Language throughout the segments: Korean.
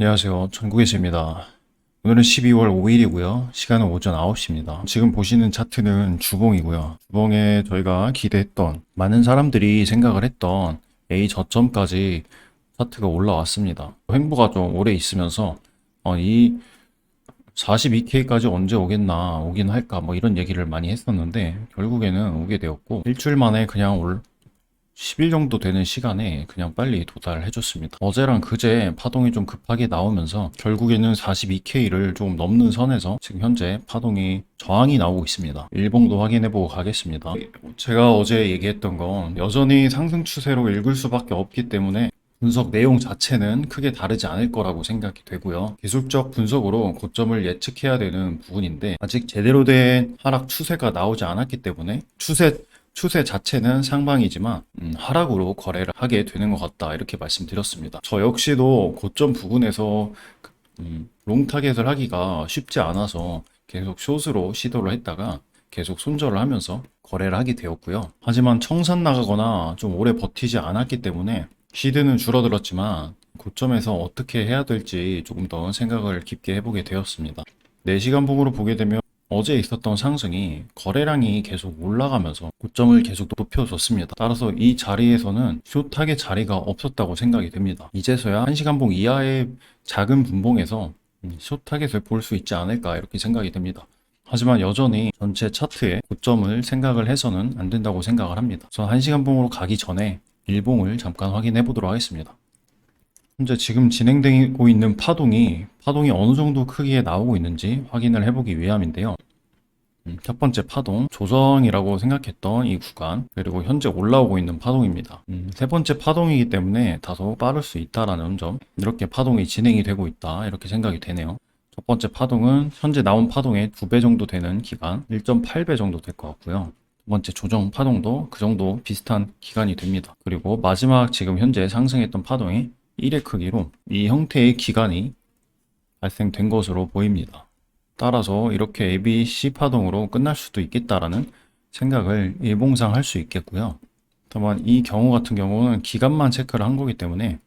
안녕하세요. 전국에서입니다. 오늘은 12월 5일이고요. 시간은 오전 9시입니다. 지금 보시는 차트는 주봉이고요. 주봉에 저희가 기대했던, 많은 사람들이 생각을 했던 A 저점까지 차트가 올라왔습니다. 횡보가 좀 오래 있으면서 이 42K까지 언제 오긴 할까 뭐 이런 얘기를 많이 했었는데 결국에는 오게 되었고 일주일 만에 그냥 10일 정도 되는 시간에 그냥 빨리 도달해 줬습니다. 어제랑 그제 파동이 좀 급하게 나오면서 결국에는 42K를 조금 넘는 선에서 지금 현재 파동이 저항이 나오고 있습니다. 일봉도 확인해 보고 가겠습니다. 제가 어제 얘기했던 건 여전히 상승 추세로 읽을 수밖에 없기 때문에 분석 내용 자체는 크게 다르지 않을 거라고 생각이 되고요. 기술적 분석으로 고점을 예측해야 되는 부분인데 아직 제대로 된 하락 추세가 나오지 않았기 때문에 추세 자체는 상방이지만 하락으로 거래를 하게 되는 것 같다 이렇게 말씀드렸습니다. 저 역시도 고점 부근에서 롱 타겟을 하기가 쉽지 않아서 계속 숏으로 시도를 했다가 계속 손절을 하면서 거래를 하게 되었고요. 하지만 청산 나가거나 좀 오래 버티지 않았기 때문에 시드는 줄어들었지만 고점에서 어떻게 해야 될지 조금 더 생각을 깊게 해보게 되었습니다. 4시간 봉으로 보게 되면 어제 있었던 상승이 거래량이 계속 올라가면서 고점을 계속 높여줬습니다. 따라서 이 자리에서는 숏하게 자리가 없었다고 생각이 됩니다. 이제서야 1시간 봉 이하의 작은 분봉에서 숏타겟을 볼 수 있지 않을까 이렇게 생각이 됩니다. 하지만 여전히 전체 차트에 고점을 생각을 해서는 안 된다고 생각을 합니다. 우선 1시간 봉으로 가기 전에 일봉을 잠깐 확인해 보도록 하겠습니다. 현재 지금 진행되고 있는 파동이 어느 정도 크기에 나오고 있는지 확인을 해보기 위함인데요. 첫 번째 파동, 조정이라고 생각했던 이 구간, 그리고 현재 올라오고 있는 파동입니다. 세 번째 파동이기 때문에 다소 빠를 수 있다라는 점, 이렇게 파동이 진행이 되고 있다, 이렇게 생각이 되네요. 첫 번째 파동은 현재 나온 파동의 2배 정도 되는 기간, 1.8배 정도 될 것 같고요. 두 번째 조정 파동도 그 정도 비슷한 기간이 됩니다. 그리고 마지막 지금 현재 상승했던 파동이 1의 크기로 이 형태의 기간이 발생된 것으로 보입니다. 따라서 이렇게 ABC 파동으로 끝날 수도 있겠다라는 생각을 일봉상 할 수 있겠고요. 다만 이 경우 같은 경우는 기간만 체크를 한 거기 때문에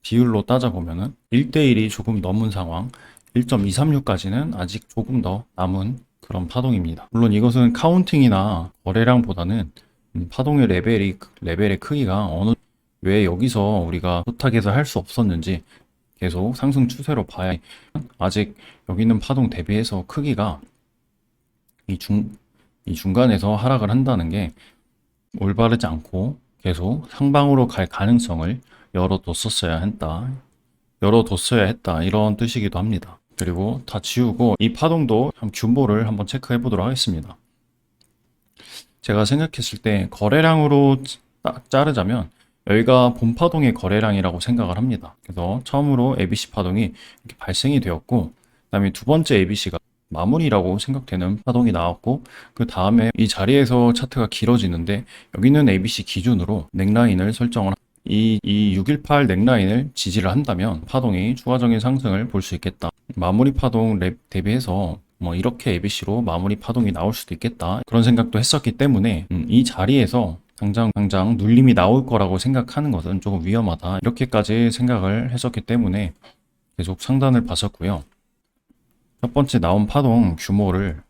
비율로 따져보면은 1대1이 조금 넘은 상황, 1.236까지는 아직 조금 더 남은 그런 파동입니다. 물론 이것은 카운팅이나 거래량보다는 파동의 레벨의 크기가 왜 여기서 우리가 소탁에서 할 수 없었는지 계속 상승 추세로 봐야 아직 여기 있는 파동 대비해서 크기가 이 중간에서 하락을 한다는 게 올바르지 않고 계속 상방으로 갈 가능성을 열어뒀어야 했다 이런 뜻이기도 합니다. 그리고 다 지우고 이 파동도 규모를 한번 체크해 보도록 하겠습니다. 제가 생각했을 때 거래량으로 자르자면 여기가 본 파동의 거래량이라고 생각을 합니다. 그래서 처음으로 ABC 파동이 이렇게 발생이 되었고, 그 다음에 두 번째 ABC가 마무리라고 생각되는 파동이 나왔고, 그 다음에 이 자리에서 차트가 길어지는데, 여기는 ABC 기준으로 넥라인을 설정을 이 618 넥라인을 지지를 한다면 파동이 추가적인 상승을 볼 수 있겠다. 마무리 파동 랩 대비해서 뭐 이렇게 ABC로 마무리 파동이 나올 수도 있겠다. 그런 생각도 했었기 때문에 이 자리에서 당장 눌림이 나올 거라고 생각하는 것은 조금 위험하다. 이렇게까지 생각을 했었기 때문에 계속 상단을 봤었고요. 첫 번째 나온 파동 규모를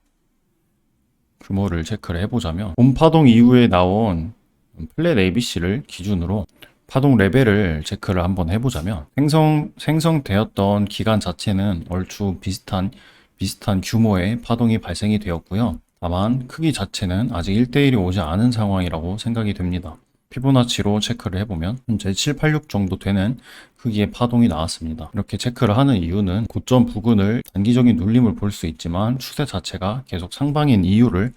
체크를 해보자면 본 파동 이후에 나온 플랫 ABC를 기준으로 파동 레벨을 체크를 한번 해보자면 생성되었던 기간 자체는 얼추 비슷한 규모의 파동이 발생이 되었고요. 다만 크기 자체는 아직 1대1이 오지 않은 상황이라고 생각이 됩니다. 피보나치로 체크를 해보면 현재 786 정도 되는 크기의 파동이 나왔습니다. 이렇게 체크를 하는 이유는 고점 부근을 단기적인 눌림을 볼 수 있지만 추세 자체가 계속 상방인 이유를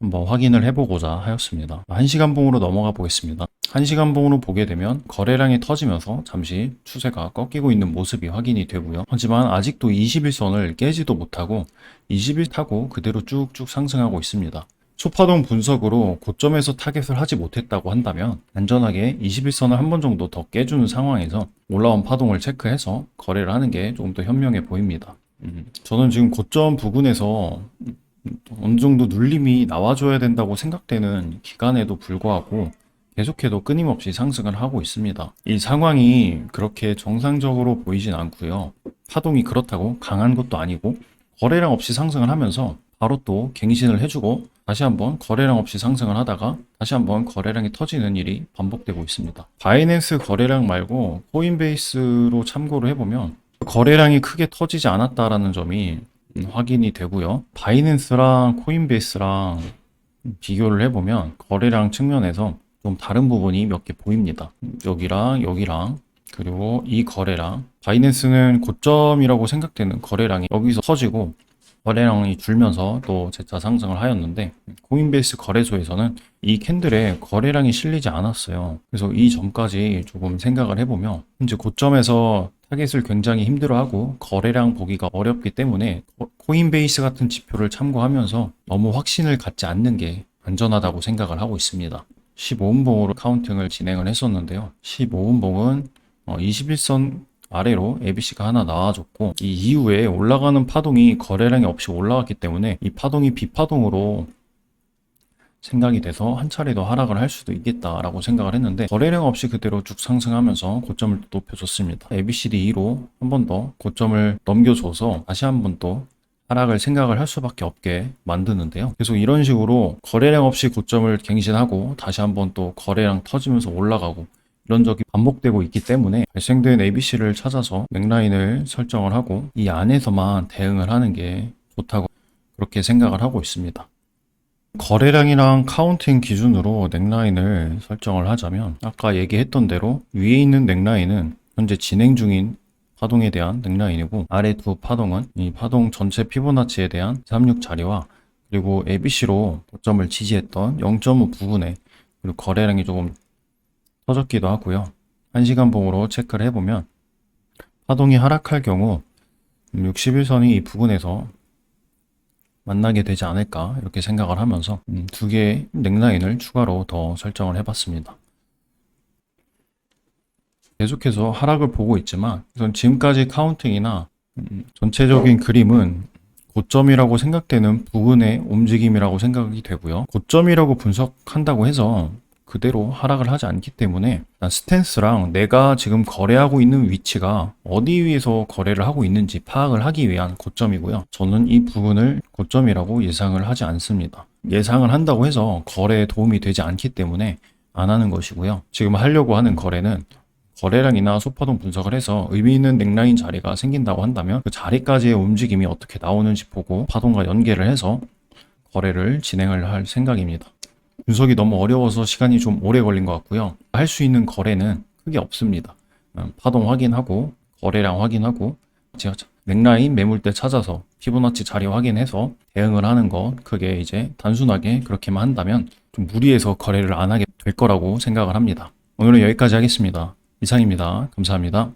한번 확인을 해보고자 하였습니다. 1시간 봉으로 넘어가 보겠습니다. 1시간 봉으로 보게 되면 거래량이 터지면서 잠시 추세가 꺾이고 있는 모습이 확인이 되고요. 하지만 아직도 21선을 깨지도 못하고 20일 타고 그대로 쭉쭉 상승하고 있습니다. 초파동 분석으로 고점에서 타겟을 하지 못했다고 한다면 안전하게 21선을 한 번 정도 더 깨주는 상황에서 올라온 파동을 체크해서 거래를 하는 게 조금 더 현명해 보입니다. 저는 지금 고점 부근에서 어느 정도 눌림이 나와줘야 된다고 생각되는 기간에도 불구하고 계속해도 끊임없이 상승을 하고 있습니다. 이 상황이 그렇게 정상적으로 보이진 않고요. 파동이 그렇다고 강한 것도 아니고 거래량 없이 상승을 하면서 바로 또 갱신을 해주고 다시 한번 거래량 없이 상승을 하다가 다시 한번 거래량이 터지는 일이 반복되고 있습니다. 바이낸스 거래량 말고 코인베이스로 참고를 해보면 거래량이 크게 터지지 않았다라는 점이 확인이 되고요. 바이낸스랑 코인베이스랑 비교를 해보면 거래량 측면에서 좀 다른 부분이 몇 개 보입니다. 여기랑 여기랑 그리고 이 거래량 바이낸스는 고점이라고 생각되는 거래량이 여기서 터지고 거래량이 줄면서 또 재차 상승을 하였는데 코인베이스 거래소에서는 이 캔들에 거래량이 실리지 않았어요. 그래서 이 점까지 조금 생각을 해보면 현재 고점에서 타겟을 굉장히 힘들어하고 거래량 보기가 어렵기 때문에 코인베이스 같은 지표를 참고하면서 너무 확신을 갖지 않는 게 안전하다고 생각을 하고 있습니다. 15분봉으로 카운팅을 진행을 했었는데요. 15분봉은 21선 아래로 ABC가 하나 나와줬고 이 이후에 올라가는 파동이 거래량이 없이 올라왔기 때문에 이 파동이 B파동으로 생각이 돼서 한 차례 더 하락을 할 수도 있겠다라고 생각을 했는데 거래량 없이 그대로 쭉 상승하면서 고점을 높여줬습니다. ABCD2로 한 번 더 고점을 넘겨줘서 다시 한 번 또 하락을 생각을 할 수밖에 없게 만드는데요. 계속 이런 식으로 거래량 없이 고점을 갱신하고 다시 한번 또 거래량 터지면서 올라가고 이런 적이 반복되고 있기 때문에 발생된 ABC를 찾아서 넥라인을 설정을 하고 이 안에서만 대응을 하는 게 좋다고 그렇게 생각을 하고 있습니다. 거래량이랑 카운팅 기준으로 넥라인을 설정을 하자면 아까 얘기했던 대로 위에 있는 넥라인은 현재 진행 중인 파동에 대한 넥라인이고 아래 두 파동은 이 파동 전체 피보나치에 대한 36 자리와 그리고 ABC로 고점을 지지했던 0.5 부근에 그리고 거래량이 조금 터졌기도 하고요. 1시간 봉으로 체크를 해보면 파동이 하락할 경우 61선이 이 부근에서 만나게 되지 않을까 이렇게 생각을 하면서 두 개의 넥라인을 추가로 더 설정을 해봤습니다. 계속해서 하락을 보고 있지만 우선 지금까지 카운팅이나 전체적인 그림은 고점이라고 생각되는 부근의 움직임이라고 생각이 되고요. 고점이라고 분석한다고 해서 그대로 하락을 하지 않기 때문에 스탠스랑 내가 지금 거래하고 있는 위치가 어디 위에서 거래를 하고 있는지 파악을 하기 위한 고점이고요. 저는 이 부분을 고점이라고 예상을 하지 않습니다. 예상을 한다고 해서 거래에 도움이 되지 않기 때문에 안 하는 것이고요. 지금 하려고 하는 거래는 거래량이나 소파동 분석을 해서 의미 있는 넥라인 자리가 생긴다고 한다면 그 자리까지의 움직임이 어떻게 나오는지 보고 파동과 연계를 해서 거래를 진행을 할 생각입니다. 분석이 너무 어려워서 시간이 좀 오래 걸린 것 같고요. 할 수 있는 거래는 크게 없습니다. 파동 확인하고 거래량 확인하고 제가 넥라인 매물대 찾아서 피보나치 자리 확인해서 대응을 하는 것 그게 이제 단순하게 그렇게만 한다면 좀 무리해서 거래를 안 하게 될 거라고 생각을 합니다. 오늘은 여기까지 하겠습니다. 이상입니다. 감사합니다.